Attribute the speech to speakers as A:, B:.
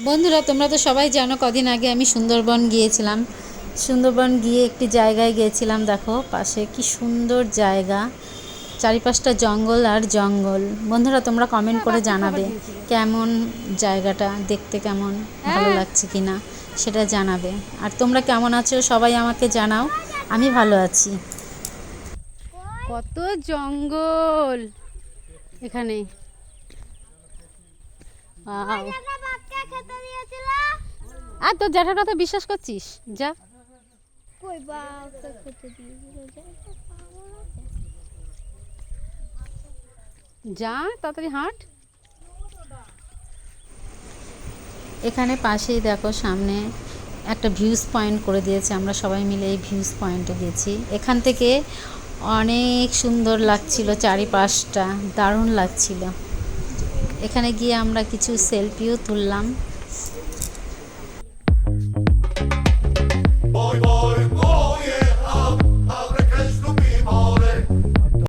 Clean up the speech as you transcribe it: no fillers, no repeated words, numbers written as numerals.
A: বন্ধুরা, তোমরা তো সবাই জানো কদিন আগে আমি সুন্দরবন গিয়েছিলাম। সুন্দরবন গিয়ে একটি জায়গায় গিয়েছিলাম, দেখো পাশে কি সুন্দর জায়গা, চারিপাশটা জঙ্গল আর জঙ্গল। বন্ধুরা, তোমরা কমেন্ট করে জানাবে কেমন জায়গাটা দেখতে, কেমন ভালো লাগছে কি না সেটা জানাবে। আর তোমরা কেমন আছো সবাই আমাকে জানাও। আমি ভালো আছি। কত জঙ্গল এখানে। আর তোর জ্যাঠার কথা বিশ্বাস করছিস? যা যা তাড়াতাড়ি হাঁট। এখানে পাশেই দেখো সামনে একটা ভিউজ পয়েন্ট করে দিয়েছে, আমরা সবাই মিলে এই ভিউজ পয়েন্টে গেছি। এখান থেকে অনেক সুন্দর লাগছিল, চারিপাশটা দারুণ লাগছিল। এখানে গিয়ে আমরা কিছু সেলফিও তুললাম।